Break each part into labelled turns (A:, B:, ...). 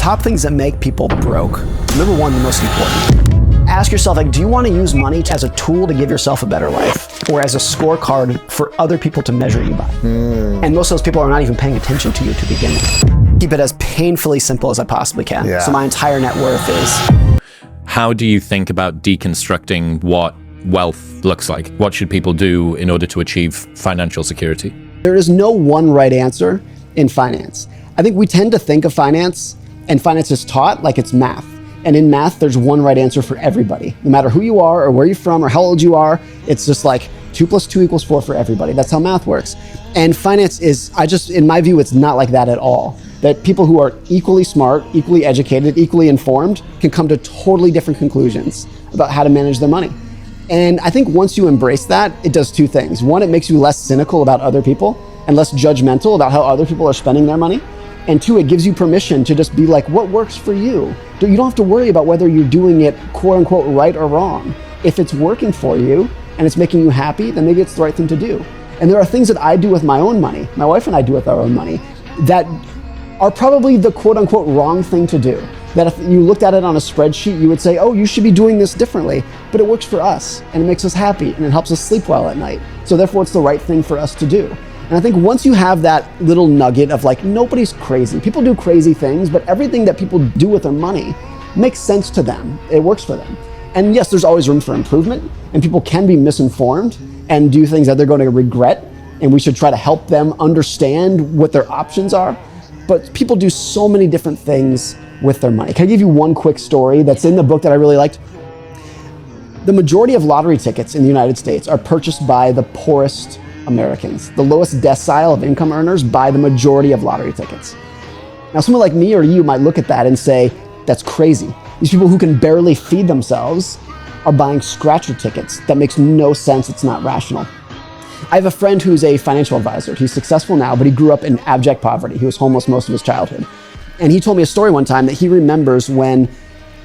A: top things that make people broke. Number one, the most important. Ask yourself, like, do you want to use money as a tool to give yourself a better life, or as a scorecard for other people to measure you by? And most of those people are not even paying attention to you to begin with. Keep it as painfully simple as I possibly can.
B: Yeah.
A: So my entire net worth is...
C: How do you think about deconstructing what wealth looks like? What should people do in order to achieve financial security?
A: There is no one right answer in finance. I think we tend to think of finance, and finance is taught like it's math. And in math, there's one right answer for everybody. No matter who you are or where you're from or how old you are, it's just like 2 + 2 = 4 for everybody. That's how math works. And finance is, in my view, it's not like that at all. That people who are equally smart, equally educated, equally informed can come to totally different conclusions about how to manage their money. And I think once you embrace that, it does two things. One, it makes you less cynical about other people and less judgmental about how other people are spending their money. And two, it gives you permission to just be like, what works for you? You don't have to worry about whether you're doing it quote unquote right or wrong. If it's working for you and it's making you happy, then maybe it's the right thing to do. And there are things that I do with my own money, my wife and I do with our own money, that are probably the quote unquote wrong thing to do. That if you looked at it on a spreadsheet, you would say, oh, you should be doing this differently, but it works for us and it makes us happy and it helps us sleep well at night. So therefore it's the right thing for us to do. And I think once you have that little nugget of like, nobody's crazy. People do crazy things, but everything that people do with their money makes sense to them. It works for them. And yes, there's always room for improvement, and people can be misinformed and do things that they're going to regret. And we should try to help them understand what their options are. But people do so many different things with their money. Can I give you one quick story that's in the book that I really liked? The majority of lottery tickets in the United States are purchased by the poorest Americans. The lowest decile of income earners buy the majority of lottery tickets. Now, someone like me or you might look at that and say, that's crazy. These people who can barely feed themselves are buying scratcher tickets. That makes no sense. It's not rational. I have a friend who's a financial advisor. He's successful now, but he grew up in abject poverty. He was homeless most of his childhood. And he told me a story one time that he remembers when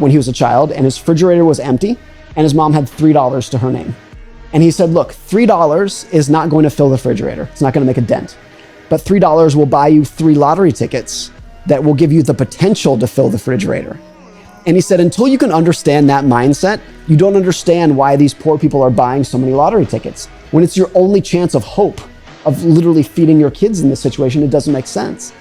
A: he was a child and his refrigerator was empty and his mom had $3 to her name. And he said, look, $3 is not going to fill the refrigerator. It's not going to make a dent. But $3 will buy you 3 lottery tickets that will give you the potential to fill the refrigerator. And he said, until you can understand that mindset, you don't understand why these poor people are buying so many lottery tickets. When it's your only chance of hope of literally feeding your kids in this situation, it doesn't make sense.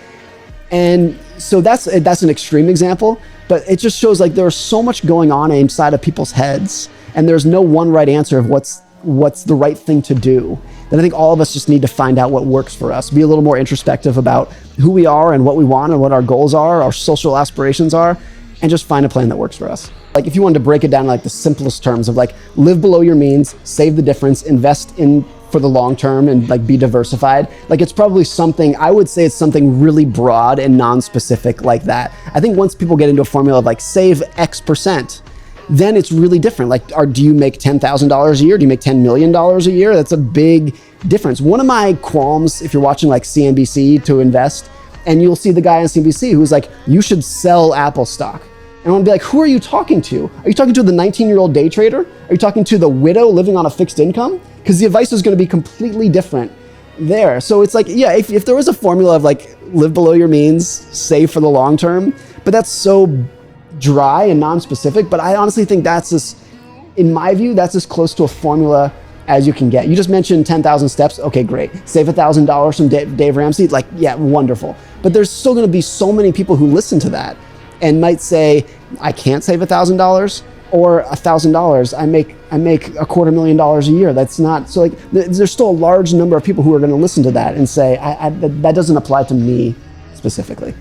A: And so that's an extreme example, but it just shows like there's so much going on inside of people's heads, and there's no one right answer of what's the right thing to do. Then I think all of us just need to find out what works for us, be a little more introspective about who we are and what we want and what our goals are, our social aspirations are, and just find a plan that works for us. Like if you wanted to break it down in like the simplest terms of like live below your means, save the difference, invest in for the long term, and like be diversified. Like it's probably something, I would say it's something really broad and non-specific like that. I think once people get into a formula of like save X%, then it's really different. Like, do you make $10,000 a year? Do you make $10 million a year? That's a big difference. One of my qualms, if you're watching like CNBC to invest, and you'll see the guy on CNBC who's like, you should sell Apple stock. And I want to be like, who are you talking to? Are you talking to the 19-year-old day trader? Are you talking to the widow living on a fixed income? Because the advice is going to be completely different there. So it's like, yeah, if there was a formula of like live below your means, save for the long term, but that's so dry and non-specific. But I honestly think in my view, that's as close to a formula as you can get. You just mentioned 10,000 steps. Okay, great. Save $1,000 from Dave Ramsey. Like, yeah, wonderful. But there's still going to be so many people who listen to that and might say, I can't save $1,000 or $1,000. I make $250,000 a year. That's not, so like, there's still a large number of people who are going to listen to that and say, that doesn't apply to me specifically.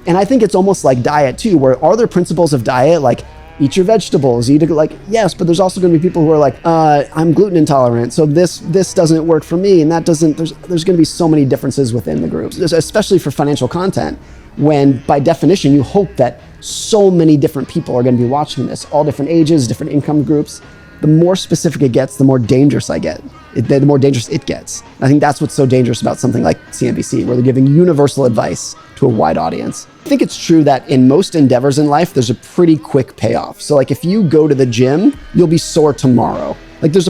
A: And I think it's almost like diet too, where are there principles of diet like eat your vegetables, yes, but there's also going to be people who are like, I'm gluten intolerant, so this doesn't work for me, and that doesn't, there's going to be so many differences within the groups, especially for financial content, when by definition you hope that so many different people are going to be watching this, all different ages, different income groups. The more specific it gets, the more dangerous the more dangerous it gets. And I think that's what's so dangerous about something like CNBC, where they're giving universal advice to a wide audience. I think it's true that in most endeavors in life, there's a pretty quick payoff. So like if you go to the gym, you'll be sore tomorrow. Like there's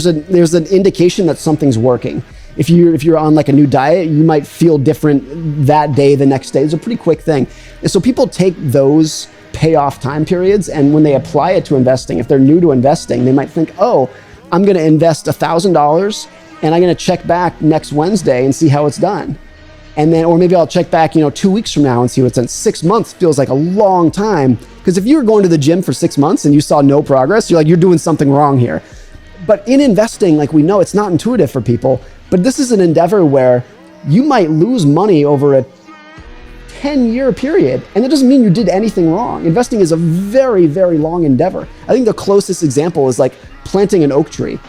A: an indication that something's working. If you're on like a new diet, you might feel different that day, the next day. It's a pretty quick thing. And so people take those payoff time periods, and when they apply it to investing, if they're new to investing, they might think, oh, I'm going to invest $1,000 and I'm going to check back next Wednesday and see how it's done. And then, or maybe I'll check back, 2 weeks from now and see what's done. 6 months feels like a long time, because if you were going to the gym for 6 months and you saw no progress, you're like, you're doing something wrong here. But in investing, like we know, it's not intuitive for people, but this is an endeavor where you might lose money over a 10-year period, and that doesn't mean you did anything wrong. Investing is a very, very long endeavor. I think the closest example is like planting an oak tree.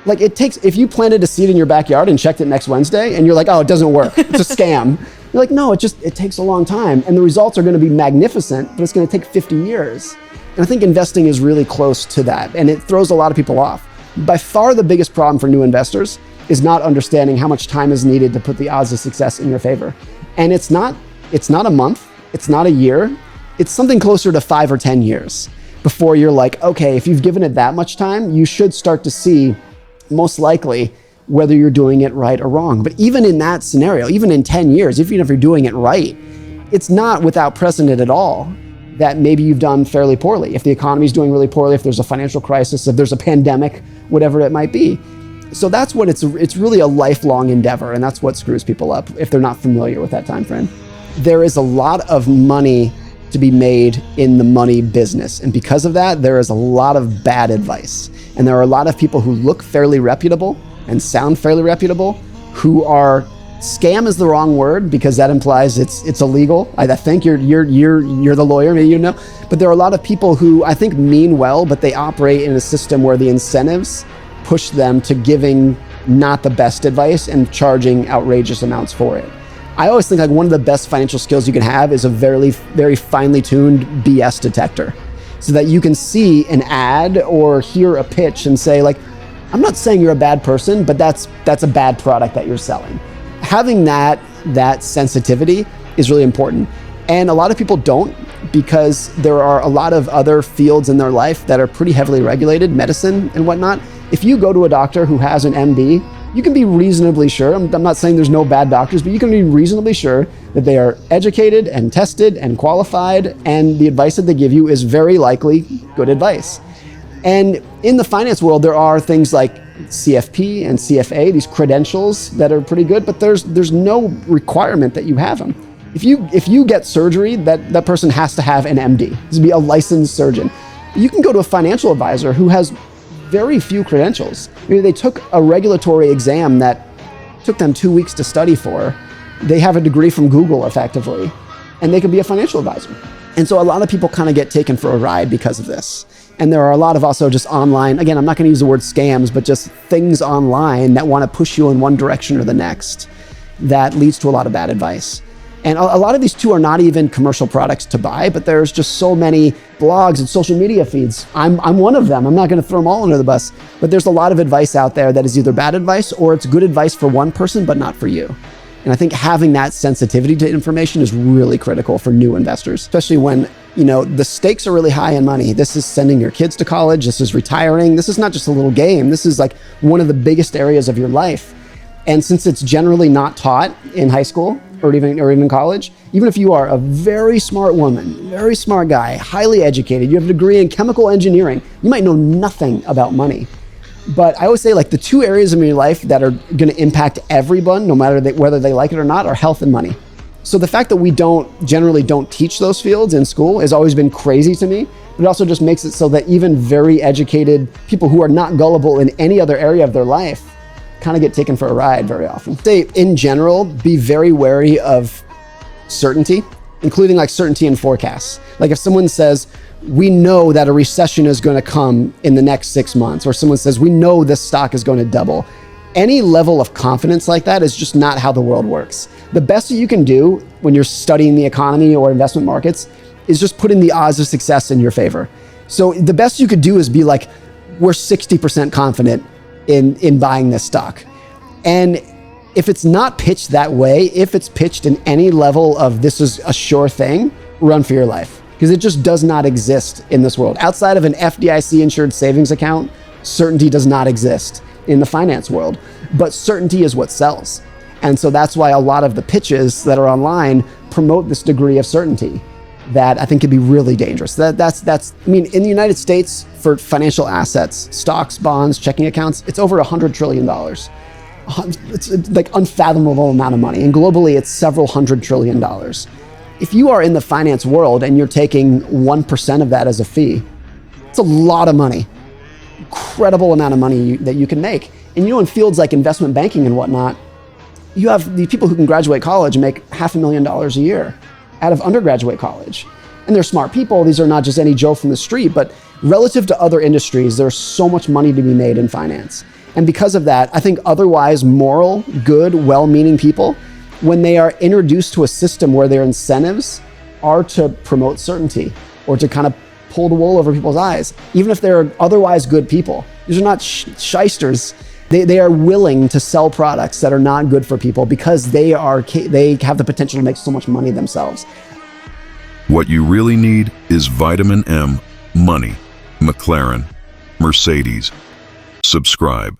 A: Like if you planted a seed in your backyard and checked it next Wednesday and you're like, oh, it doesn't work, it's a scam. You're like, no, it takes a long time, and the results are going to be magnificent, but it's going to take 50 years. And I think investing is really close to that, and it throws a lot of people off. By far the biggest problem for new investors is not understanding how much time is needed to put the odds of success in your favor. And it's not a month, it's not a year, it's something closer to 5 or 10 years before you're like, okay, if you've given it that much time, you should start to see most likely whether you're doing it right or wrong. But even in that scenario, even in 10 years, even if you're doing it right, it's not without precedent at all that maybe you've done fairly poorly. If the economy is doing really poorly, if there's a financial crisis, if there's a pandemic, whatever it might be. So that's what it's really a lifelong endeavor, and that's what screws people up if they're not familiar with that time frame. There is a lot of money to be made in the money business, and because of that, there is a lot of bad advice. And there are a lot of people who look fairly reputable and sound fairly reputable who are, scam is the wrong word because that implies it's illegal. I think you're the lawyer, maybe you know. But there are a lot of people who I think mean well, but they operate in a system where the incentives push them to giving not the best advice and charging outrageous amounts for it. I always think like one of the best financial skills you can have is a very, very finely tuned BS detector, so that you can see an ad or hear a pitch and say like, I'm not saying you're a bad person, but that's a bad product that you're selling. Having that sensitivity is really important. And a lot of people don't, because there are a lot of other fields in their life that are pretty heavily regulated, medicine and whatnot. If you go to a doctor who has an MD, you can be reasonably sure, I'm not saying there's no bad doctors, but you can be reasonably sure that they are educated and tested and qualified, and the advice that they give you is very likely good advice. And in the finance world, there are things like CFP and CFA, these credentials that are pretty good, but there's no requirement that you have them. If you get surgery, that person has to have an MD, to be a licensed surgeon. You can go to a financial advisor who has very few credentials. Maybe they took a regulatory exam that took them 2 weeks to study for. They have a degree from Google effectively, and they could be a financial advisor. And so a lot of people kind of get taken for a ride because of this. And there are a lot of also just online, again, I'm not going to use the word scams, but just things online that want to push you in one direction or the next that leads to a lot of bad advice. And a lot of these too are not even commercial products to buy, but there's just so many blogs and social media feeds. I'm one of them. I'm not going to throw them all under the bus, but there's a lot of advice out there that is either bad advice or it's good advice for one person, but not for you. And I think having that sensitivity to information is really critical for new investors, especially when, the stakes are really high in money. This is sending your kids to college. This is retiring. This is not just a little game. This is like one of the biggest areas of your life. And since it's generally not taught in high school or even college, even if you are a very smart woman, very smart guy, highly educated, you have a degree in chemical engineering, you might know nothing about money. But I always say like the two areas of your life that are going to impact everyone, no matter whether they like it or not, are health and money. So the fact that we generally don't teach those fields in school has always been crazy to me. But it also just makes it so that even very educated people who are not gullible in any other area of their life kind of get taken for a ride very often. Say, in general, be very wary of certainty, including like certainty in forecasts. Like if someone says, we know that a recession is going to come in the next 6 months, or someone says, we know this stock is going to double. Any level of confidence like that is just not how the world works. The best that you can do when you're studying the economy or investment markets is just putting the odds of success in your favor. So the best you could do is be like, we're 60% confident in buying this stock. And if it's not pitched that way, if it's pitched in any level of this is a sure thing, run for your life, because it just does not exist in this world. Outside of an FDIC insured savings account, certainty does not exist. in the finance world, but certainty is what sells. And so that's why a lot of the pitches that are online promote this degree of certainty that I think can be really dangerous. I mean, in the United States, for financial assets, stocks, bonds, checking accounts, it's over $100 trillion. It's like unfathomable amount of money. And globally, it's several $100 trillion. If you are in the finance world and you're taking 1% of that as a fee, it's a lot of money. Incredible amount of money that you can make. And in fields like investment banking and whatnot, you have these people who can graduate college and make $500,000 a year out of undergraduate college. And they're smart people. These are not just any Joe from the street, but relative to other industries, there's so much money to be made in finance. And because of that, I think otherwise moral, good, well-meaning people, when they are introduced to a system where their incentives are to promote certainty or to kind of pull the wool over people's eyes, even if they're otherwise good people, these are not shysters. They are willing to sell products that are not good for people because they have the potential to make so much money themselves.
B: What you really need is vitamin M, money, McLaren, Mercedes. Subscribe.